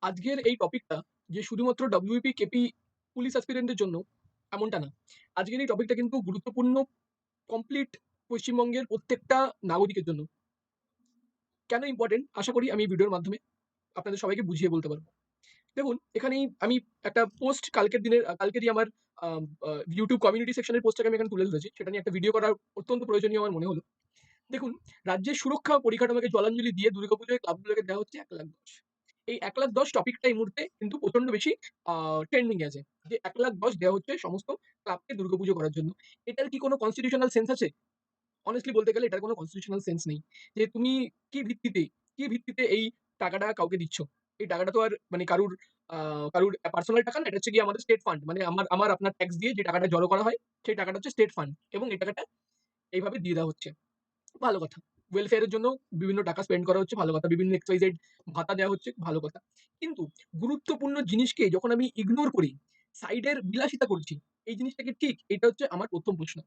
আজকের এই টপিকটা যে শুধুমাত্র ডব্লিউবিপি, কেপি পুলিশ অ্যাসপিরেন্টদের জন্য এমনটা না। আজকের এই টপিকটা কিন্তু গুরুত্বপূর্ণ কমপ্লিট পশ্চিমবঙ্গের প্রত্যেকটা নাগরিকের জন্য। কেন ইম্পর্টেন্ট? আশা করি আমি এই ভিডিওর মাধ্যমে আপনাদের সবাইকে বুঝিয়ে বলতে পারব। দেখুন, এখানেই আমি একটা পোস্ট কালকেরই আমার YouTube কমিউনিটি সেকশনের পোস্টটাকে আমি এখানে তুলে ধরেছি। সেটা নিয়ে একটা ভিডিও করা অত্যন্ত প্রয়োজনীয় আমার মনে হলো। দেখুন, রাজ্যের সুরক্ষা ও পরিকাঠামোকে জলাঞ্জলি দিয়ে দুর্গাপুজোয় ক্লাবগুলোকে দেওয়া হচ্ছে ১,১০,০০০। এই ১,১০,০০০ টপিকটা এই মুহূর্তে কিন্তু প্রচন্ড বেশি আ ট্রেন্ডিং এ আছে। যে ১,১০,০০০ দেওয়া হচ্ছে সমস্ত ক্লাবকে দুর্গাপুজো করার জন্য। এটার কি কোনো কনস্টিটিউশনাল সেন্স আছে? honestly বলতে গেলে এটার কোনো কনস্টিটিউশনাল সেন্স নেই। যে তুমি কি ভিত্তিতে, কি ভিত্তিতে এই টাকাটা কাউকে দিচ্ছ? এই টাকাটা তো আর মানে আ কারুর পার্সোনাল টাকা না। এটা হচ্ছে গিয়ে আমাদের স্টেট ফান্ড। মানে আমার আপনার ট্যাক্স দিয়ে যে টাকাটা জড়ো করা হয়, সেই টাকাটা হচ্ছে স্টেট ফান্ড এবং এই টাকাটা এইভাবে দিয়ে দেওয়া হচ্ছে। ভালো কথা। ওয়েলফেয়ার এর জন্য বিভিন্ন টাকা স্পেন্ড করা হচ্ছে, ভালো কথা। বিভিন্ন XYZ ভাতা দেওয়া হচ্ছে, ভালো কথা। কিন্তু গুরুত্বপূর্ণ জিনিসকে যখন আমি ইগনোর করি, সাইডের বিলাসিতা করছি, এই জিনিসটা কি ঠিক? এটা হচ্ছে আমার ১ম প্রশ্ন।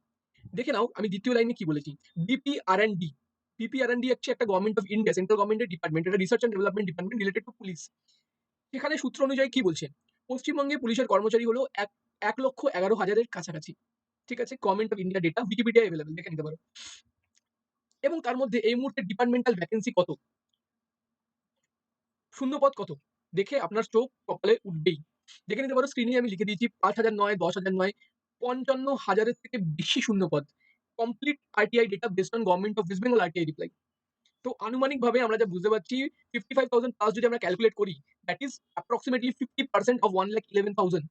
দেখে নাও আমি ২য় লাইনে কি বলেছি। BPR&D BPR&D হচ্ছে একটা গভর্নমেন্ট অফ ইন্ডিয়া, সেন্ট্রাল গভর্নমেন্টের ডিপার্টমেন্ট। এটা research and development department related to police. সেখানে সূত্র অনুযায়ী কি বলছে? পশ্চিমবঙ্গে পুলিশের কর্মচারী হলো ১,১১,০০০ এর কাছাকাছি। ঠিক আছে? গভর্নমেন্ট অফ ইন্ডিয়া ডেটা, উইকিপিডিয়ায় এভেইলেবল, দেখে নিতে পারো। এবং তার মধ্যে এই মুহূর্তে ডিপার্টমেন্টাল ভ্যাকেন্সি কত? শূন্যপদ কত? দেখে আপনার চোখ কপালে উঠবেই। দেখে নিতে পারো, স্ক্রিনে আমি লিখে দিয়েছি ৫,০০০ নয়, ১০,০০০ নয়, ৫৫,০০০ এর থেকে বেশি শূন্যপদ। Complete RTI data based on government of West Bengal RTI reply. তো আনুমানিকভাবে আমরা যা বুঝতে পারছি 55,000 প্লাস যদি আমরা ক্যালকুলেট করি, দ্যাট ইস অ্যাপ্রক্সিমেটলি 50% অফ 1,11,000।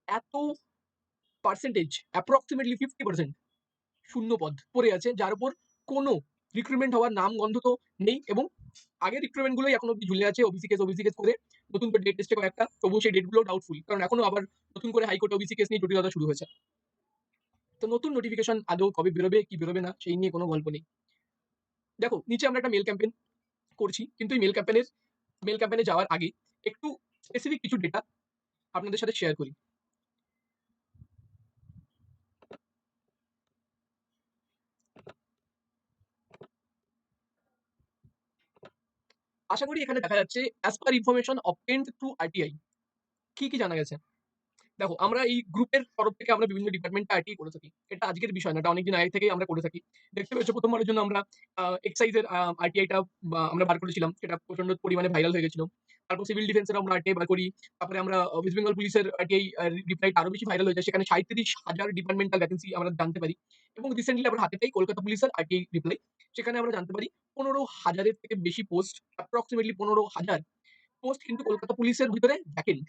এত পার্সেন্টেজ, অ্যাপ্রক্সিমেটলি 50% শূন্য পদ পড়ে আছে, যার উপর কোনো রিক্রুটমেন্ট হওয়ার নাম গন্ধ তো নেই। এবং আগের রিক্রুটমেন্ট গুলোই এখন অব্দি ঝুলে আছে ওবিসি কেস করে। নতুন করে ডেট এসছে কয়েকটা, তবুও সেই ডেটগুলো ডাউটফুল, কারণ এখনো আবার নতুন করে হাইকোর্টে ওবিসি কেস নিয়ে জটিলতা শুরু হয়েছে। তো নতুন নোটিফিকেশন আদৌ কবে বেরোবে কি বেরোবে না সেই নিয়ে কোনো গল্প নেই। দেখো, নিচে আমরা একটা মেল ক্যাম্পেইন করছি, কিন্তু এই মেল ক্যাম্পেইনে যাওয়ার আগে একটু স্পেসিফিক কিছু ডেটা আপনাদের সাথে শেয়ার করি। আশা করি এখানে দেখা যাচ্ছে as per information obtained through RTI কি জানা গেছে। দেখো, আমরা এই গ্রুপের তরফ থেকে আমরা বিভিন্ন ডিপার্টমেন্টে আইটি করে থাকি। এটা আজকের বিষয় না, এটা অনেকদিন আগে থেকেই আমরা করে থাকি। দেখতে পেয়েছো, প্রথমবারের জন্য আমরা এক্সাইজের আরটিআইটা আমরা বার করেছিলাম। সেটা প্রচন্ড পরিমাণে ভাইরাল হয়ে গেছিল। তারপর সিভিল ডিফেন্সের আমরা আরটিআই বার করি। তারপরে আমরা ওয়েস্ট বেঙ্গল পুলিশের আরটিআই রিপ্লাইটা আরো বেশি ভাইরাল হয়ে যায়। সেখানে ৩৭,০০০ ডিপার্টমেন্টাল ভ্যাকেন্সি আমরা জানতে পারি। এবং রিসেন্টলি আমরা হাতে পাই কলকাতা পুলিশের আরটিআই রিপ্লাই। সেখানে আমরা জানতে পারি ১৫,০০০ এর থেকে বেশি পোস্ট, অ্যাপ্রক্সিমেটলি ১৫,০০০ পোস্ট কিন্তু কলকাতা পুলিশের ভিতরে ভ্যাকেন্ট।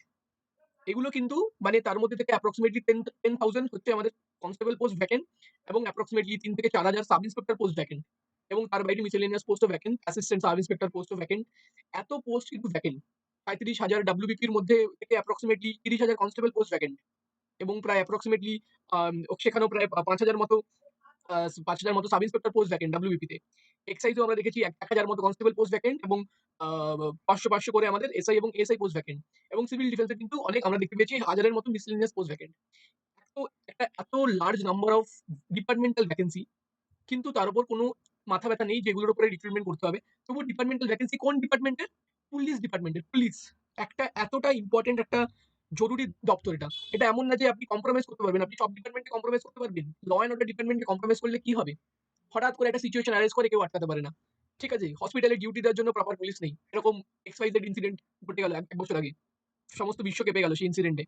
এগুলো কিন্তু মানে তার মধ্যে থেকে অ্যাপ্রক্সিমেটলি 10,000 হচ্ছে আমাদের কনস্টেবল পোস্ট ভ্যাকেন্ট এবং অ্যাপ্রক্সিমেটলি ৩ থেকে ৪,০০০ সাব ইন্সপেক্টর পোস্ট ভ্যাকেন্ট। এবং তার বাইরে মিসেলেনিয়াস পোস্টও ভ্যাকেন্ট, অ্যাসিস্ট্যান্ট সাব ইন্সপেক্টর পোস্টও ভ্যাকেন্ট। এত পোস্ট কিন্তু ভ্যাকেন্ট। ৩৫,০০০ ডব্লিউবিপির মধ্যে থেকে অ্যাপ্রক্সিমেটলি ৩০,০০০ কনস্টেবল পোস্ট ভ্যাকেন্ট এবং প্রায় অ্যাপ্রক্সিমেটলি সেখানেও প্রায় ৫,০০০ মতো ৫,০০০ মতো সাব ইন্সপেক্টর পোস্ট ভ্যাকেন্ট ডব্লিউবিপিতে। এক্সাইজেও আমরা দেখেছি ১,০০০ মতো কনস্টেবল পোস্ট ভ্যাকেন্ট এবং আ ৫০০ করে আমাদের এসআই এবং এএসআই পোস্ট ভ্যাকেন্ট। এবং সিভিল ডিফেন্সে কিন্তু অনেক আমরা দেখতে পেয়েছি ১,০০০ এর মতো মিসেলেনিয়াস পোস্ট ভ্যাকেন্ট। তো এত large number of departmental vacancy, কিন্তু তার উপর কোনো মাথা ব্যাথা নেই যেগুলোর উপরে রিক্রুটমেন্ট করতে হবে। তবুও ডিপার্টমেন্টাল ভ্যাকেন্সি কোন ডিপার্টমেন্টের? পুলিশ ডিপার্টমেন্টের। পুলিশ একটা এতটা ইম্পোর্টেন্ট একটা জরুরি দপ্তর এটা। এটা এমন না যে আপনি কম্প্রোমাইজ করতে পারবেন। আপনি সব ডিপার্টমেন্টে কম্প্রোমাইজ করতে পারবেন। ল অ্যান্ড অর্ডার ডিপার্টমেন্টে কম্প্রোমাইজ করলে কি হবে? হঠাৎ করে একটা সিচুয়েশন অ্যারেঞ্জ করে কেউ আটকাতে পারে না। ঠিক আছে? হসপিটালে ডিউটি দেওয়ার জন্য প্রপার পুলিশ নেই। এরকম XYZ ইনসিডেন্ট ঘটে গেল ১ বছর আগে। সমস্ত বিশ্ব কেঁপে গেল সেই ইনসিডেন্টে।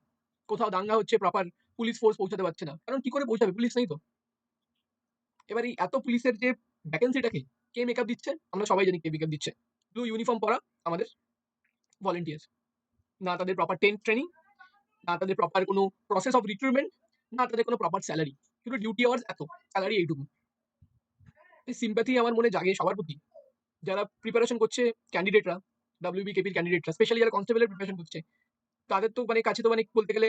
কোথাও দাঙ্গা হচ্ছে, প্রপার পুলিশ ফোর্স পৌঁছাতে পারছে না। কারণ কি করে পৌঁছাবে? পুলিশ নেই তো। এবার এই এত পুলিশের যে ভ্যাকেন্সিটাকে কে মেকআপ দিচ্ছে? আমরা সবাই জানি কে মেকআপ দিচ্ছে। ব্লু ইউনিফর্ম পরা আমাদের ভলান্টিয়ার। না তাদের প্রপার ট্রেনিং, না তাদের প্রপার কোনো প্রসেস অফ রিক্রুটমেন্ট, না তাদের কোনো প্রপার স্যালারি। শুধু ডিউটি আওয়ার্স এত, স্যালারি এইটুকু। এই সিম্প্যাথি আমার মনে জাগে সবার প্রতি। যারা প্রিপারেশন করছে ক্যান্ডিডেটরা, ডব্লিউবি, কেপির ক্যান্ডিডেটরা, স্পেশালি যারা কনস্টেবলের প্রিপারেশন করছে, তাদের তো মানে কাছে তো মানে বলতে গেলে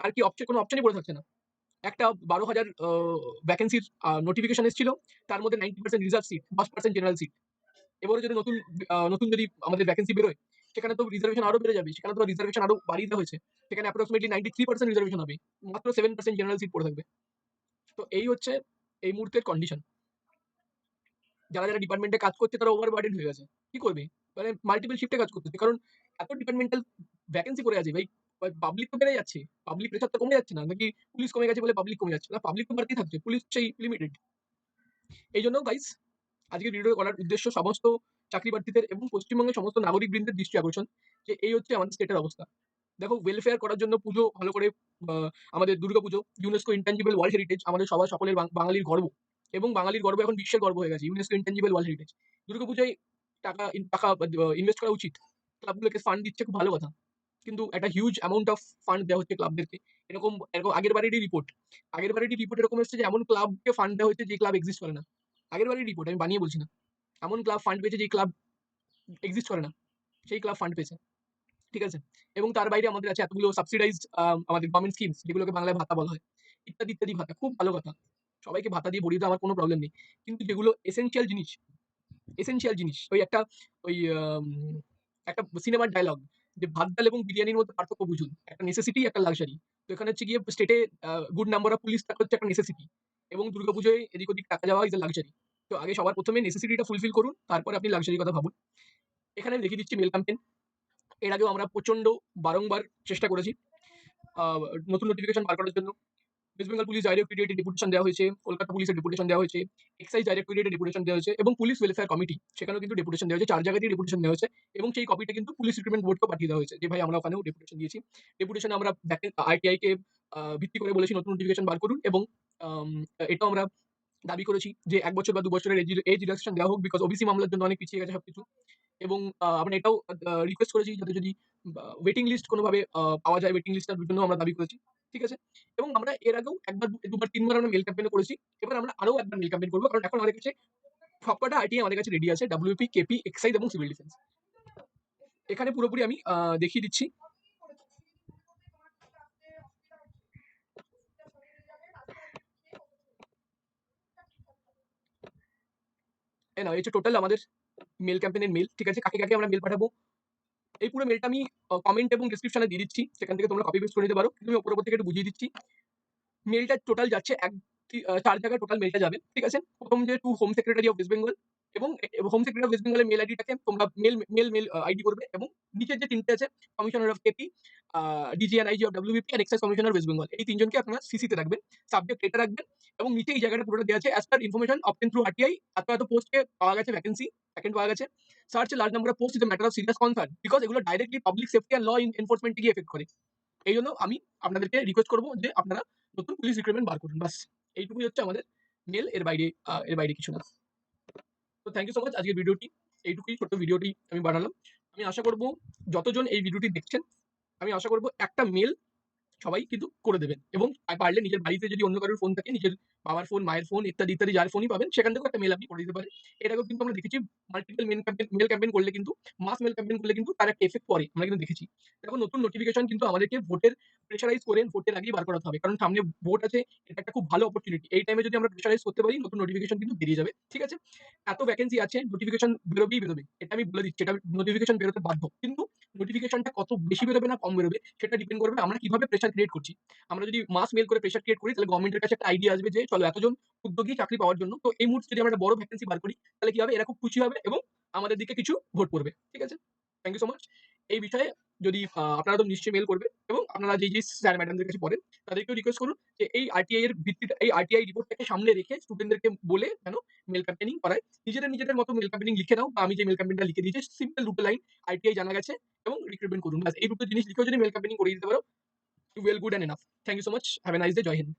আর কি কোনো অপশনই পড়ে থাকছে না। একটা ১২,০০০ ভ্যাকেন্সির নোটিফিকেশন এসেছিল। তার মধ্যে 90% রিজার্ভ সিট, 10% জেনারেল সিট। এবারে যদি নতুন যদি আমাদের ভ্যাকেন্সি বেরোয়, সেখানে তো রিজার্ভেশন আরো বেড়ে যাবে। সেখানে তো রিজার্ভেশন আরো বাড়িয়ে দেওয়া হয়েছে। সেখানে অ্যাপ্রক্সিমেটলি 93% রিজার্ভেশন হবে। মাত্র 7% জেনারেল সিট পড়ে থাকবে। তো এই হচ্ছে এই মুহূর্তের কন্ডিশন। যারা ডিপার্টমেন্টে কাজ করছে তারা ওভারবার্ডেন হয়ে গেছে। কি করবে? মানে মাল্টিপল শিফটে কাজ করতেছে। কারণ এত ডিপার্টমেন্টাল ভ্যাকেন্সি পড়ে আছে ভাই। পাবলিক তো বেড়ে যাচ্ছে। পাবলিক প্রেশার তো কমে যাচ্ছে না। নাকি পুলিশ কমে গেছে বলে পাবলিক কমে যাচ্ছে না। পাবলিক তো বাড়তেই থাকছে। পুলিশ সেই লিমিটেড। এইজন্য গাইস আজকের ভিডিও করার উদ্দেশ্য সমস্ত চাকরি প্রার্থীদের এবং পশ্চিমবঙ্গের সমস্ত নাগরিকবৃন্দের দৃষ্টি আকর্ষণ যে এই হচ্ছে আমাদের স্টেটের অবস্থা। দেখো ওয়েলফেয়ার করার জন্য পুজো ভালো করে আমাদের Durga Puja UNESCO intangible world heritage আমাদের সবার সকলের বাঙালির গর্ব এবং বাঙালির গর্ব এখন বিশ্বের গর্ব হয়ে গেছে ইউনেস্কো ইনট্যাঞ্জিবল ওয়ার্ল্ড হেরিটেজ। দুর্গাপুজোয় টাকা ইনভেস্ট করা উচিত। ক্লাবগুলোকে ফান্ড দিচ্ছে খুব ভালো কথা। কিন্তু একটা হিউজ অ্যামাউন্ট অফ ফান্ড দেওয়া হচ্ছে ক্লাবদেরকে। এরকম এরকম আগের বারেরই রিপোর্ট এরকম এসেছে যে এমন ক্লাবকে ফান্ড দেওয়া হয়েছে যে ক্লাব এক্সিস্ট করে না। আগের বারের রিপোর্ট আমি বানিয়ে বলছি না। এমন ক্লাব ফান্ড পেয়েছে যে ক্লাব এক্সিস্ট করে না। সেই ক্লাব ফান্ড পেয়েছে। ঠিক আছে? এবং তার বাইরে আমাদের আছে এতগুলো সাবসিডাইজড আমাদের গভর্নমেন্ট স্কিমস যেগুলোকে বাংলায় ভাতা বলা হয়। ইত্যাদি, ইত্যাদি ভাতা। খুব ভালো কথা। সবাইকে ভাতা দিয়ে ভরিয়ে দেওয়া আমার কোনো প্রবলেম নেই। কিন্তু যেগুলো এসেনশিয়াল জিনিস ওই একটা সিনেমার ডায়ালগ যে ভাত, ডাল এবং বিরিয়ানির মধ্যে পার্থক্য বুঝুন। একটা নেসেসিটি, একটা লাক্সারি। তো এখানে হচ্ছে গিয়ে স্টেটে গুড নাম্বার অফ পুলিশ থাকা হচ্ছে একটা নেসেসিটি এবং দুর্গাপুজোয় এদিক ওদিক টাকা যাওয়া ইজ আ লাক্সারি। তো আগে সবার ১ম এ নেসেসিটিটা ফুলফিল করুন, তারপরে আপনি লাক্সারির কথা ভাবুন। এখানে আমি দেখিয়ে দিচ্ছি মেল ক্যাম্পেইন। এর আগেও আমরা প্রচন্ড বারংবার চেষ্টা করেছি আ নতুন নোটিফিকেশন বার করার জন্য। ওয়েস্ট বেঙ্গল পুলিশ ডাইরেক্টরেটে ডেপুটেশন দেওয়া হয়েছে, কলকাতা পুলিশের ডেপুটেশন দেওয়া হয়েছে, এক্সাইজ ডাইরেক্টরেটে ডেপুটেশন দেওয়া হয়েছে এবং পুলিশ ওয়েলফেয়ার কমিটি সেখানেও কিন্তু ডেপুটেশন দেওয়া হয়েছে। ৪ জায়গাতেই ডেপুটেশন দেওয়া হয়েছে এবং সেই কপিটা কিন্তু পুলিশ রিক্রুটমেন্ট বোর্ডকেও পাঠিয়ে দেওয়া হয়েছে যে ভাই আমরা ওখানেও ডেপুটেশন দিয়েছি। ডেপুটেশনে আমরা আরটিআই কে ভিত্তি করে বলেছি নতুন নোটিফিকেশন বার করুন এবং আম এটাও আমরা দাবি করেছি যে ১ বছর বা ২ বছরের এজ রিল্যাক্সেশন দেওয়া হোক বিকজ ওবিসি মামলার জন্য অনেক পিছিয়ে গেছে সবকিছু। এবং আমরা এটাও রিকোয়েস্ট করেছি যাতে যদি ওয়েটিং লিস্ট কোনোভাবে পাওয়া যায় ওয়েটিং লিস্টটার জন্য আমরা দাবি করেছি। ঠিক আছে? এবং আমরা এর আগেও ১ বার, ২ বার, ৩ বার আমরা মেল ক্যাম্পেইন ও করেছি। এবার আমরা আরো একবার মেল ক্যাম্পেইন করব। কারণ এখন আমাদের কাছে সবকটা আরটিআই আমাদের কাছে রেডি আছে। ডব্লিউপি, কেপি, এক্সাইজ এবং সিভিল ডিফেন্স। এখানে পুরোপুরি আমি দেখিয়ে দিচ্ছি। এই নাও এই হচ্ছে টোটাল আমাদের মেল ক্যাম্পেইনের মেল। ঠিক আছে? কাকে, কাকে আমরা মেল পাঠাবো? এই পুরো মেলটা আমি কমেন্ট এবং ডেসক্রিপশনে দিয়ে দিচ্ছি। সেখান থেকে তোমরা কপি পেস্ট করে নিতে পারো। কিন্তু আমি ওপর থেকে একটু বুঝিয়ে দিচ্ছি। মেলটা টোটাল যাচ্ছে ৪ জায়গায় টোটাল মেলটা যাবে। ঠিক আছে? ১ম যে to home secretary of West Bengal এবং হোম সেক্রেটারি অফ ওয়েস্ট বেঙ্গলের মেল আইডিটাকে তোমরা মেল আইডি করবে এবং নিচের যে ৩ টে আছে commissioner of KP, DG and IG of WBP and excise commissioner West Bengal. এই ৩ জনকে আপনারা সিসিতে রাখবেন। সাবজেক্ট এটা রাখবেন এবং নিচে এই জায়গাটা পুরোটা দেওয়া আছে as per information obtain through RTI এত পোস্টে পাওয়া গেছে ভ্যাকেন্ট পাওয়া গেছে। সার্চ a large number of post is a matter of serious concern because এগুলো directly public safety and law enforcement কে এফেক্ট করে। এইজন্য আমি আপনাদেরকে রিকোয়েস্ট করব যে আপনারা নতুন পুলিশ রিক্রুটমেন্ট বার করুন। বাস এইটুকুই হচ্ছে আমাদের মেল। এর বাইরে কিছু না। তো থ্যাংক ইউ সো মাচ আজকের ভিডিওটি এইটুকুই ছোট্ট ভিডিওটি আমি বানালাম। আমি আশা করব যতজন এই ভিডিওটি দেখছেন আমি আশা করব একটা মেল সবাই কিন্তু করে দেবেন এবং পারলে নিজের বাড়িতে যদি অন্য কারোর ফোন থাকে নিজের বাবার ফোন, মায়ের ফোন ইত্যাদি, ইত্যাদি যার ফোনই পাবেন সেখান থেকেও একটা মেল আপনি করে দিতে পারেন। এর আগেও কিন্তু আমরা দেখেছি মাল্টিপল মেল ক্যাম্পেইন করলে কিন্তু মাস মেল ক্যাম্পেইন করলে কিন্তু তার একটা এফেক্ট পড়ে। আমরা কিন্তু দেখেছি। দেখো নতুন নোটিফিকেশন কিন্তু আমাদেরকে ভোটের প্রেশারাইজ করে ভোটের আগেই বার করাতে হবে। কারণ সামনে ভোট আছে। এটা একটা খুব ভালো অপরচুনিটি। এই টাইমে যদি আমরা প্রেশারাইজ করতে পারি নতুন নোটিফিকেশন কিন্তু বেরিয়ে যাবে। ঠিক আছে? এত ভ্যাকেন্সি আছে নোটিফিকেশন বেরোবে। এটা আমি বলে দিচ্ছি। এটা নোটিফিকেশন বেরোতে বাধ্য। কিন্তু নোটিফিকেশনটা কত বেশি বেরোবে না কম বেরোবে সেটা ডিপেন্ড করবে আমরা কিভাবে প্রেশার ক্রিয়েট করছি। আমরা যদি মাস মেল করে প্রেশার ক্রিয়েট করি তাহলে গভর্নমেন্টের কাছে একটা আইডিয়া আসবে যে চলো এতজন উদ্যোগী চাকরি পাওয়ার জন্য। তো এই মুহূর্তে যদি আমরা একটা বড় ভ্যাকেন্সি বার করি তাহলে কি হবে এরা খুব খুশি হবে এবং আমাদের দিকে কিছু ভোট পড়বে। ঠিক আছে? Thank you so much. এই বিষয়ে যদি আপনারা তো নিশ্চয়ই মেল করবেন এবং আপনারা যেই স্যার ম্যাডামদের কাছে পড়েন তাদেরকেও রিকোয়েস্ট করুন যে এই আরটিআই এর ভিত্তিতে এই আরটিআই রিপোর্টটাকে সামনে রেখে স্টুডেন্টদেরকে বলে যেন মেল ক্যাম্পেইনিং করায়। নিজেদের মতো মেল ক্যাম্পেইনিং লিখে নাও বা আমি যে মেল ক্যাম্পেইনটা লিখে দিয়েছি সিম্পল ২ টো লাইন আরটিআই জানা গেছে এবং রিক্রুটমেন্ট করুন। ব্যাস এই ২ টো জিনিস লিখেও যদি মেল ক্যাম্পেইনিং করিয়ে দিতে পারো well good and enough. Thank you so much. Have a nice day. Jai Hind.